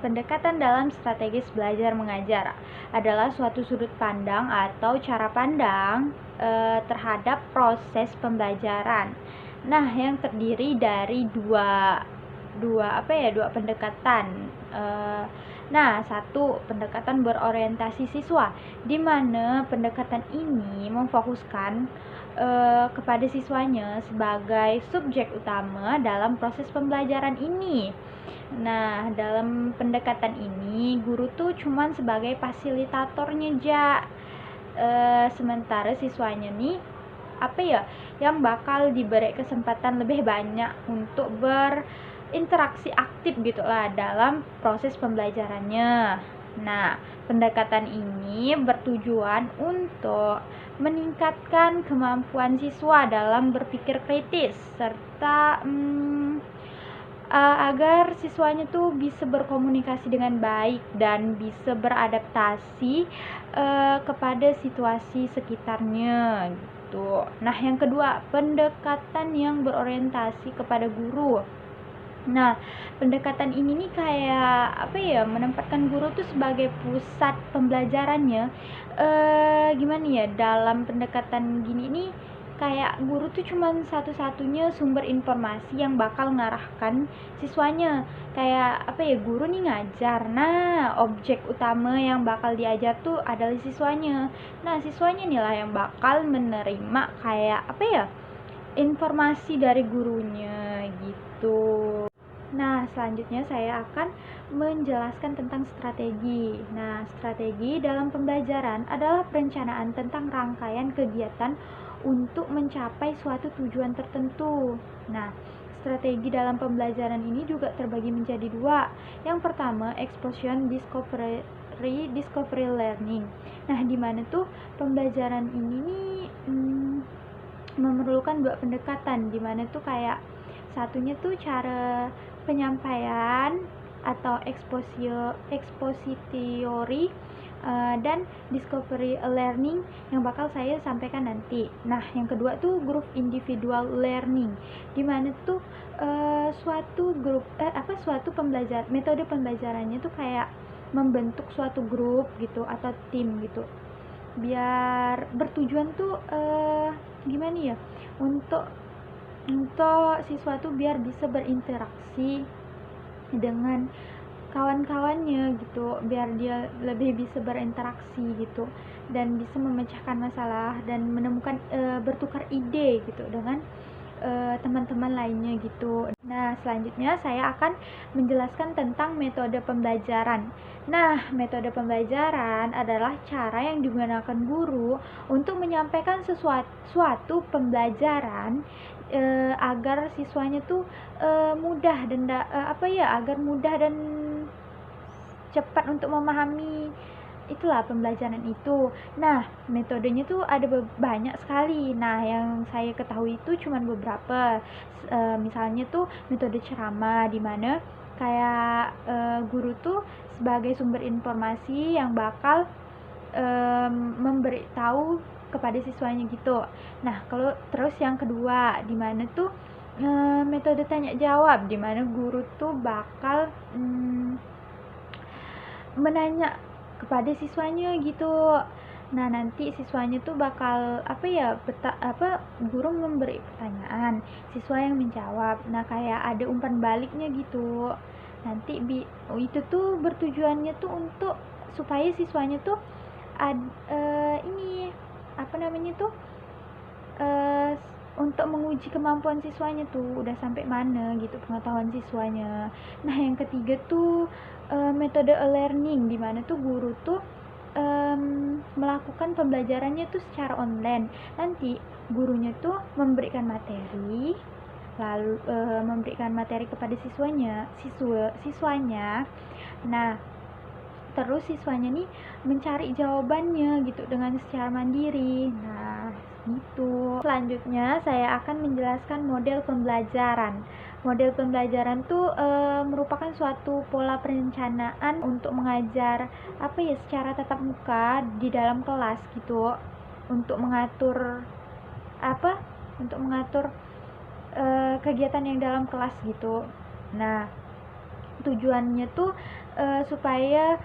Pendekatan dalam strategis belajar mengajar adalah suatu sudut pandang atau cara pandang terhadap proses pembelajaran. Nah, yang terdiri dari dua pendekatan. Satu, pendekatan berorientasi siswa, di mana pendekatan ini memfokuskan kepada siswanya sebagai subjek utama dalam proses pembelajaran ini. Nah, dalam pendekatan ini guru tuh cuman sebagai fasilitatornya aja. Sementara siswanya nih yang bakal diberi kesempatan lebih banyak untuk berinteraksi aktif gitulah dalam proses pembelajarannya. Nah, pendekatan ini bertujuan untuk meningkatkan kemampuan siswa dalam berpikir kritis serta agar siswanya tuh bisa berkomunikasi dengan baik dan bisa beradaptasi kepada situasi sekitarnya gitu. Nah, yang kedua, pendekatan yang berorientasi kepada guru. Nah, pendekatan ini nih kayak menempatkan guru tuh sebagai pusat pembelajarannya. Gimana ya, dalam pendekatan gini nih kayak guru tuh cuman satu-satunya sumber informasi yang bakal ngarahkan siswanya. Kayak guru nih ngajar. Nah, objek utama yang bakal diajar tuh adalah siswanya. Nah, siswanya nih lah yang bakal menerima kayak informasi dari gurunya gitu. Nah, selanjutnya saya akan menjelaskan tentang strategi. Nah, strategi dalam pembelajaran adalah perencanaan tentang rangkaian kegiatan untuk mencapai suatu tujuan tertentu. Nah, strategi dalam pembelajaran ini juga terbagi menjadi dua. Yang pertama, exposition discovery learning. Nah, di mana tuh pembelajaran ini nih memerlukan dua pendekatan, di mana tuh kayak satunya tuh cara penyampaian atau expository dan discovery learning yang bakal saya sampaikan nanti. Nah, yang kedua tuh group individual learning, dimana tuh suatu metode pembelajarannya tuh kayak membentuk suatu grup gitu atau tim gitu, biar bertujuan tuh untuk siswa tuh biar bisa berinteraksi dengan kawan-kawannya gitu, biar dia lebih bisa berinteraksi gitu dan bisa memecahkan masalah dan menemukan bertukar ide gitu dengan teman-teman lainnya gitu. Nah, selanjutnya saya akan menjelaskan tentang metode pembelajaran. Nah, metode pembelajaran adalah cara yang digunakan guru untuk menyampaikan suatu pembelajaran agar siswanya tuh mudah dan cepat untuk memahami itulah pembelajaran itu. Nah, metodenya tuh ada banyak sekali. Nah, yang saya ketahui itu cuma beberapa. Misalnya tuh metode ceramah, di mana kayak guru tuh sebagai sumber informasi yang bakal memberitahu kepada siswanya gitu. Nah, kalau terus yang kedua, di mana tuh metode tanya jawab, di mana guru tuh bakal menanya kepada siswanya gitu. Nah, nanti siswanya tuh bakal guru memberi pertanyaan, siswa yang menjawab. Nah, kayak ada umpan baliknya gitu. Nanti itu tuh bertujuannya tuh untuk supaya siswanya tuh untuk menguji kemampuan siswanya tuh udah sampai mana gitu pengetahuan siswanya. Nah, yang ketiga tuh metode e-learning, di mana tuh guru tuh melakukan pembelajarannya tuh secara online. Nanti gurunya tuh memberikan materi, lalu memberikan materi kepada siswanya. Nah, terus siswanya nih mencari jawabannya gitu dengan secara mandiri. Nah, gitu. Selanjutnya saya akan menjelaskan model pembelajaran. Model pembelajaran tuh merupakan suatu pola perencanaan untuk mengajar secara tatap muka di dalam kelas gitu, untuk mengatur kegiatan yang dalam kelas gitu. Nah, tujuannya tuh supaya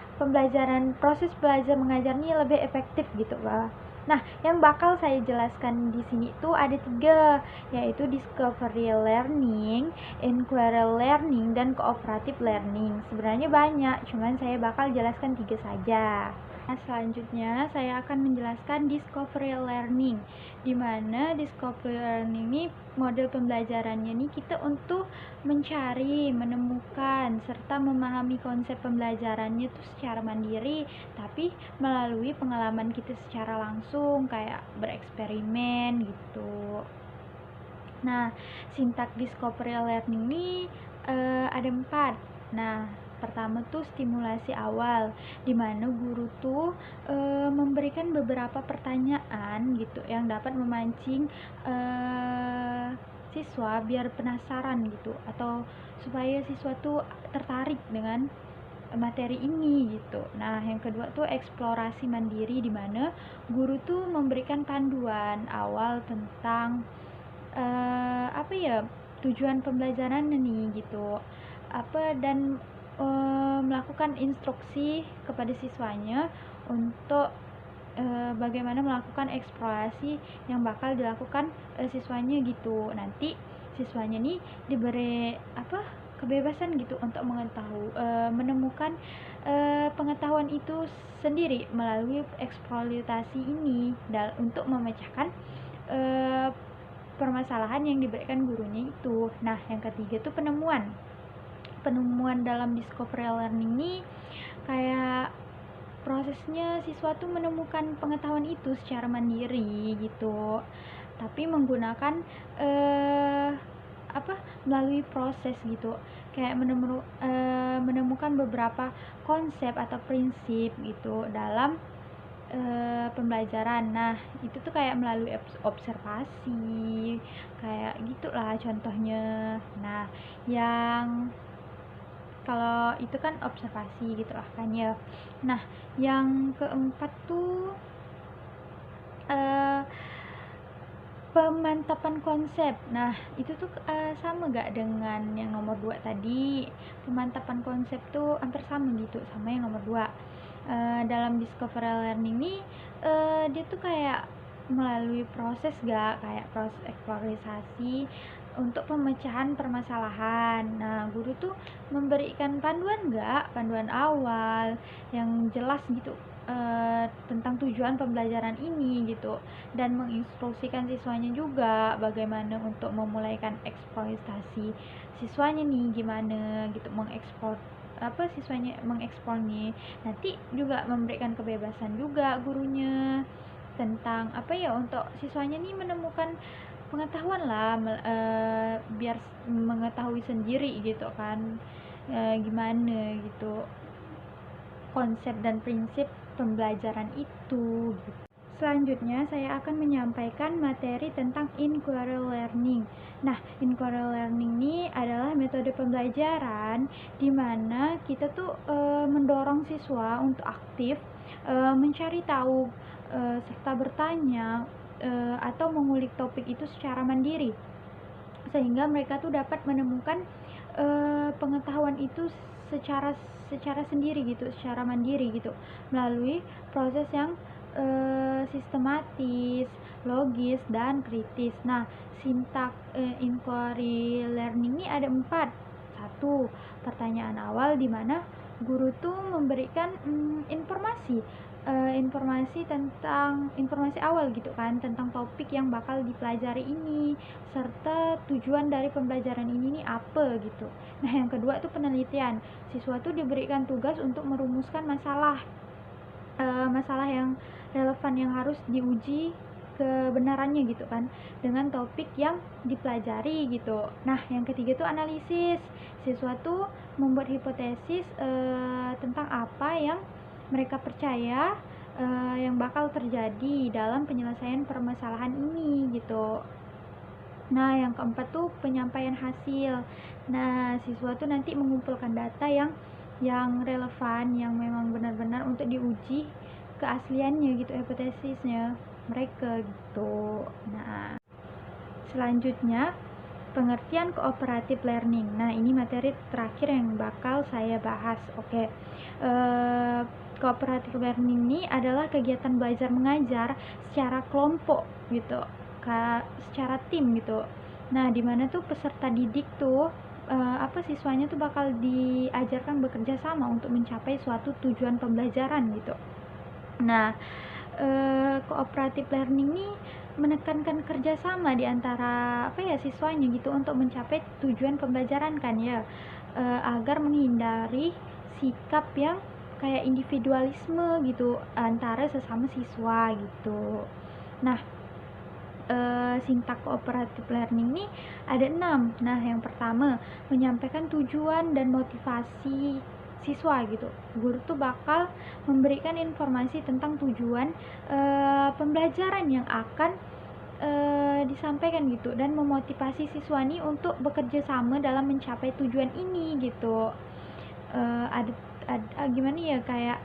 proses belajar mengajarnya lebih efektif gitu Pak. Nah, yang bakal saya jelaskan di sini tuh ada 3, yaitu discovery learning, inquiry learning, dan cooperative learning. Sebenarnya banyak, cuman saya bakal jelaskan 3 saja. Nah, selanjutnya saya akan menjelaskan discovery learning, di mana discovery learning ini model pembelajarannya nih kita untuk mencari, menemukan, serta memahami konsep pembelajarannya itu secara mandiri, tapi melalui pengalaman kita secara langsung, kayak bereksperimen gitu. Nah, sintak discovery learning ini ada 4. Nah, pertama tuh stimulasi awal, di mana guru tuh memberikan beberapa pertanyaan gitu yang dapat memancing siswa biar penasaran gitu, atau supaya siswa tuh tertarik dengan materi ini gitu. Nah, yang kedua tuh eksplorasi mandiri, di mana guru tuh memberikan panduan awal tentang apa ya, tujuan pembelajaran nih gitu, dan melakukan instruksi kepada siswanya untuk bagaimana melakukan eksplorasi yang bakal dilakukan siswanya gitu. Nanti siswanya nih diberi kebebasan gitu untuk menemukan pengetahuan itu sendiri melalui eksploitasi ini untuk memecahkan permasalahan yang diberikan gurunya itu. Nah, yang ketiga tuh penemuan dalam discovery learning ini kayak prosesnya siswa tuh menemukan pengetahuan itu secara mandiri gitu, tapi menggunakan melalui proses gitu, kayak menemukan beberapa konsep atau prinsip gitu dalam pembelajaran. Nah, itu tuh kayak melalui observasi, kayak gitulah contohnya. Nah, yang kalau itu kan observasi gitu lah kan ya. Nah, yang keempat tuh pemantapan konsep. Nah, itu tuh sama gak dengan yang nomor 2 tadi? Pemantapan konsep tuh hampir sama gitu sama yang nomor 2. Dalam discovery learning ini dia tuh kayak melalui proses kayak proses eksplorasi untuk pemecahan permasalahan. Nah, guru tuh memberikan panduan awal yang jelas gitu tentang tujuan pembelajaran ini gitu, dan menginstruksikan siswanya juga bagaimana untuk memulaikan eksploitasi siswanya nih, gimana gitu siswanya mengeksplor nih. Nanti juga memberikan kebebasan juga gurunya tentang untuk siswanya nih menemukan pengetahuan lah, biar mengetahui sendiri gitu kan gimana gitu konsep dan prinsip pembelajaran itu gitu. Selanjutnya saya akan menyampaikan materi tentang inquiry learning. Nah, inquiry learning ini adalah metode pembelajaran di mana kita tuh mendorong siswa untuk aktif mencari tahu serta bertanya atau mengulik topik itu secara mandiri, sehingga mereka tuh dapat menemukan pengetahuan itu secara sendiri gitu, secara mandiri gitu, melalui proses yang sistematis, logis, dan kritis. Nah, sintak inquiry learning ini ada 4. 1. Pertanyaan awal, di mana guru tuh memberikan informasi awal gitu kan tentang topik yang bakal dipelajari ini, serta tujuan dari pembelajaran ini nih apa gitu. Nah, yang kedua tuh penelitian. Siswa tuh diberikan tugas untuk merumuskan masalah yang relevan yang harus diuji kebenarannya gitu kan dengan topik yang dipelajari gitu. Nah, yang ketiga tuh analisis. Siswa tuh membuat hipotesis tentang apa yang mereka percaya yang bakal terjadi dalam penyelesaian permasalahan ini gitu. Nah, yang keempat tuh penyampaian hasil. Nah, siswa tuh nanti mengumpulkan data yang relevan, yang memang benar-benar untuk diuji keasliannya gitu, hipotesisnya mereka gitu. Nah, selanjutnya pengertian cooperative learning. Nah, ini materi terakhir yang bakal saya bahas. Oke. Cooperative learning ini adalah kegiatan belajar mengajar secara kelompok gitu, secara tim gitu. Nah, dimana tuh peserta didik tuh siswanya tuh bakal diajarkan bekerja sama untuk mencapai suatu tujuan pembelajaran gitu. Nah, cooperative learning ini menekankan kerjasama di antara siswanya gitu untuk mencapai tujuan pembelajaran kan ya, agar menghindari sikap yang kayak individualisme gitu antara sesama siswa gitu. Nah, sintak cooperative learning ini ada 6. Nah, yang pertama, menyampaikan tujuan dan motivasi siswa gitu. Guru tuh bakal memberikan informasi tentang tujuan pembelajaran yang akan disampaikan gitu, dan memotivasi siswa nih untuk bekerja sama dalam mencapai tujuan ini gitu. Ada gimana ya, kayak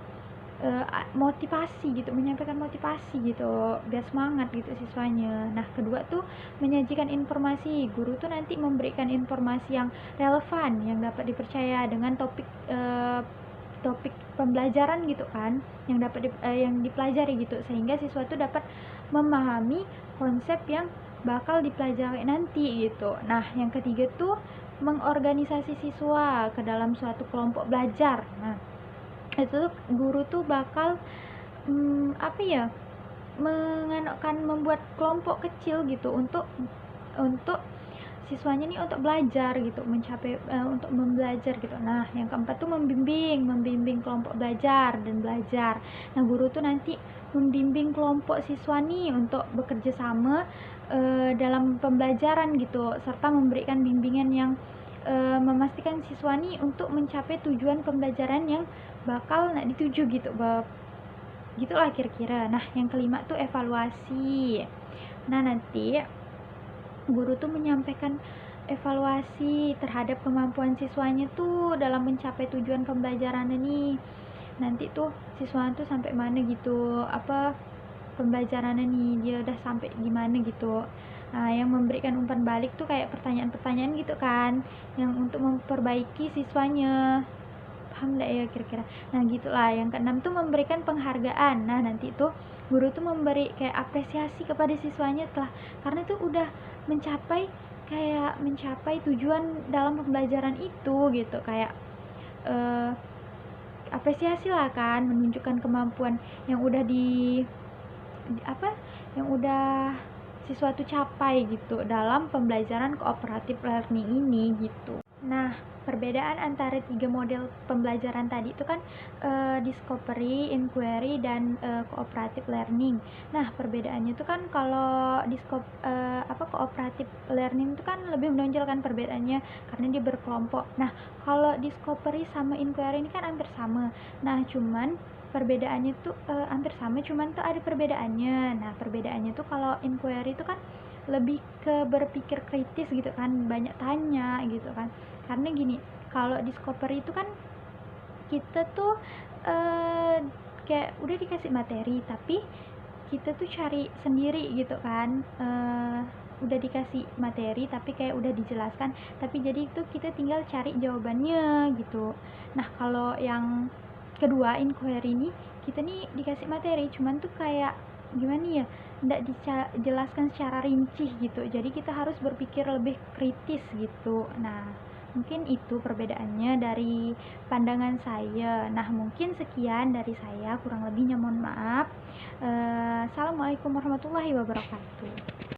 motivasi gitu, menyampaikan motivasi gitu biar semangat gitu siswanya. Nah, kedua tuh menyajikan informasi. Guru tuh nanti memberikan informasi yang relevan yang dapat dipercaya dengan topik pembelajaran gitu kan, yang dapat yang dipelajari gitu, sehingga siswa tuh dapat memahami konsep yang bakal dipelajari nanti gitu. Nah, yang ketiga tuh mengorganisasi siswa ke dalam suatu kelompok belajar. Nah, itu guru tuh bakal membuat kelompok kecil gitu untuk siswanya nih untuk belajar gitu, mencapai untuk membelajar gitu. Nah, yang keempat tuh membimbing kelompok belajar dan belajar. Nah, guru tuh nanti membimbing kelompok siswa nih untuk bekerja sama dalam pembelajaran gitu, serta memberikan bimbingan yang memastikan siswa nih untuk mencapai tujuan pembelajaran yang bakal dituju gitu, gitulah kira-kira. Nah, yang kelima tuh evaluasi. Nah, nanti guru tuh menyampaikan evaluasi terhadap kemampuan siswanya tuh dalam mencapai tujuan pembelajaran ini. Nanti tuh siswa tuh sampai mana gitu, pembelajaran ini dia udah sampai gimana gitu. Nah, yang memberikan umpan balik tuh kayak pertanyaan-pertanyaan gitu kan, yang untuk memperbaiki siswanya. Paham nggak ya kira-kira? Nah, gitulah. Yang keenam tuh memberikan penghargaan. Nah, nanti tuh guru tuh memberi kayak apresiasi kepada siswanya karena tuh udah mencapai tujuan dalam pembelajaran itu gitu, kayak apresiasi lah kan, menunjukkan kemampuan yang udah yang udah siswa tuh capai gitu dalam pembelajaran cooperative learning ini gitu. Nah, perbedaan antara 3 model pembelajaran tadi itu kan discovery, inquiry, dan cooperative learning. Nah, perbedaannya itu kan kalau cooperative learning itu kan lebih menonjolkan perbedaannya karena dia berkelompok. Nah, kalau discovery sama inquiry ini kan hampir sama. Nah, cuman perbedaannya tuh hampir sama, cuman tuh ada perbedaannya. Nah, perbedaannya tuh kalau inquiry itu kan lebih ke berpikir kritis gitu kan, banyak tanya gitu kan. Karena gini, kalau discovery itu kan kita tuh kayak udah dikasih materi, tapi kita tuh cari sendiri gitu kan. Udah dikasih materi tapi kayak udah dijelaskan, tapi jadi itu kita tinggal cari jawabannya gitu. Nah, kalau yang kedua inquiry ini, kita nih dikasih materi cuman tuh kayak gimana ya, nggak dijelaskan secara rinci gitu, jadi kita harus berpikir lebih kritis gitu. Nah, mungkin itu perbedaannya dari pandangan saya. Nah, mungkin sekian dari saya, kurang lebihnya mohon maaf. Assalamualaikum warahmatullahi wabarakatuh.